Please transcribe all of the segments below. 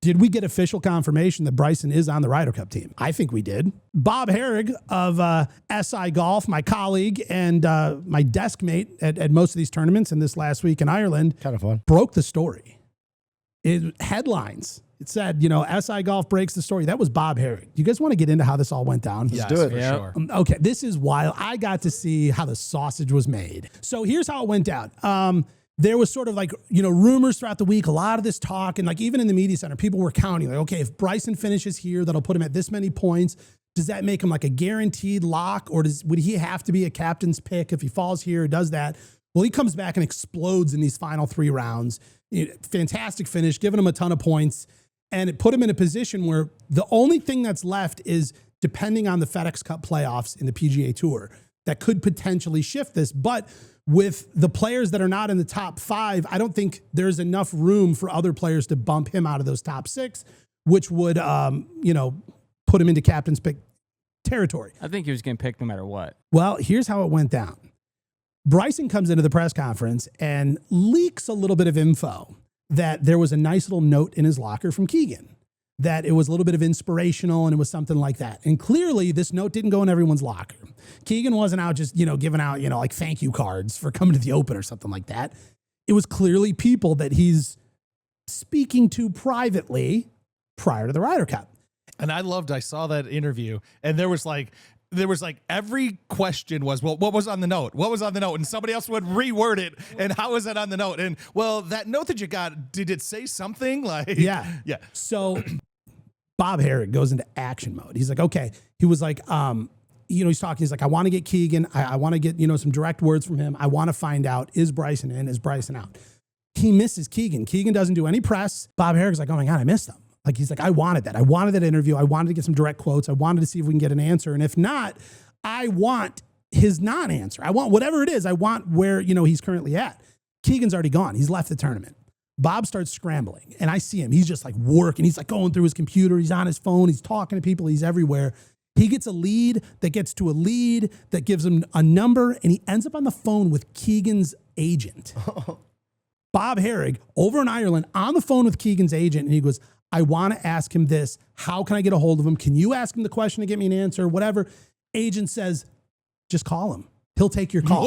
Did we get official confirmation that Bryson is on the Ryder Cup team? I think we did. Bob Harig of SI Golf, my colleague and my desk mate at most of these tournaments and this last week in Ireland, Kind of fun. broke the story. Headlines. It said, SI Golf breaks the story. That was Bob Harig. You guys want to get into how this all went down? Let's do it. For sure. Okay, this is wild. I got to see how the sausage was made. So here's how it went down. There was sort of rumors throughout the week, a lot of this talk, and even in the media center, people were counting, okay, if Bryson finishes here, that'll put him at this many points. Does that make him like a guaranteed lock, or would he have to be a captain's pick if he falls here or does that? Well, he comes back and explodes in these final 3 rounds. Fantastic finish, giving him a ton of points, and it put him in a position where the only thing that's left is depending on the FedEx Cup playoffs in the PGA Tour that could potentially shift this, but with the players that are not in the top 5, I don't think there's enough room for other players to bump him out of those top 6, which would, put him into captain's pick territory. I think he was getting picked no matter what. Well, here's how it went down. Bryson comes into the press conference and leaks a little bit of info that there was a nice little note in his locker from Keegan, that it was a little bit of inspirational and it was something like that. And clearly this note didn't go in everyone's locker. Keegan wasn't out just, giving out, like thank you cards for coming to the Open or something like that. It was clearly people that he's speaking to privately prior to the Ryder Cup. And I saw that interview, and there was like every question was, well, what was on the note? What was on the note? And somebody else would reword it. And how was that on the note? And well, that note that you got, did it say something like, Yeah. So Bob Harig goes into action mode. He's like, okay. He was like, he's talking. He's like, I want to get Keegan. I want to get, some direct words from him. I want to find out, is Bryson in? Is Bryson out? He misses Keegan. Keegan doesn't do any press. Bob Harig's like, oh my God, I missed him. Like, he's like, I wanted that. I wanted that interview. I wanted to get some direct quotes. I wanted to see if we can get an answer. And if not, I want his non-answer. I want whatever it is. I want where, he's currently at. Keegan's already gone. He's left the tournament. Bob starts scrambling, and I see him. He's just like working. He's like going through his computer. He's on his phone. He's talking to people. He's everywhere. He gets a lead that gets to a lead that gives him a number, and he ends up on the phone with Keegan's agent. Bob Harig, over in Ireland, on the phone with Keegan's agent, and he goes, I want to ask him this. How can I get a hold of him? Can you ask him the question to get me an answer? Whatever. Agent says, just call him. He'll take your call.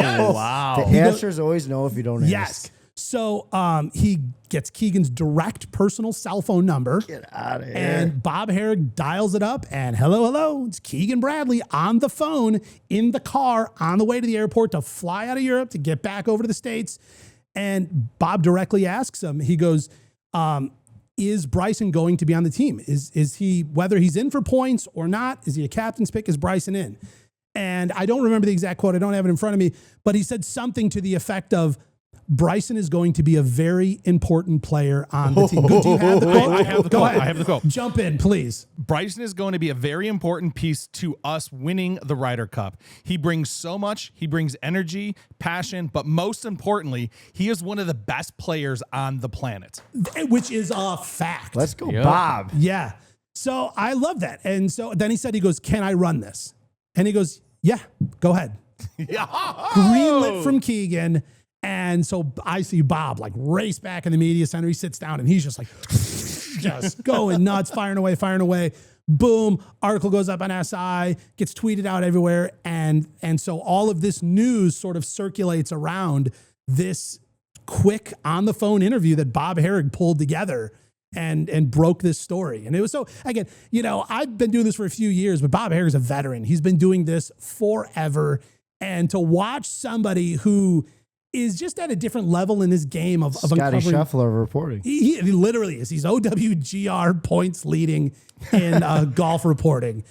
Yes. Wow. The answer is always no if you don't ask. Yes. So he gets Keegan's direct personal cell phone number. Get out of here. And Bob Harig dials it up, and hello, it's Keegan Bradley on the phone in the car on the way to the airport to fly out of Europe to get back over to the States. And Bob directly asks him, he goes, is Bryson going to be on the team? Is he, whether he's in for points or not, is he a captain's pick? Is Bryson in? And I don't remember the exact quote. I don't have it in front of me, but he said something to the effect of, Bryson is going to be a very important player on the team. Do you have the quote? I have the Go quote. ahead. I have the quote. Jump in, please. Bryson is going to be a very important piece to us winning the Ryder Cup. He brings so much. He brings energy, passion, but most importantly, he is one of the best players on the planet. Which is a fact. Let's go, Yep. Bob. Yeah. So I love that. And so then he said, he goes, can I run this? And he goes, yeah, go ahead. Greenlit from Keegan. And so I see Bob like race back in the media center. He sits down and he's just like, just going nuts, firing away. Boom. Article goes up on SI, gets tweeted out everywhere. And so all of this news sort of circulates around this quick on the phone interview that Bob Harig pulled together and broke this story. And it was so, again, I've been doing this for a few years, but Bob Harig's a veteran. He's been doing this forever. And to watch somebody who is just at a different level in his game of Scotty uncovering. Scheffler of reporting. He literally is. He's OWGR points leading in golf reporting.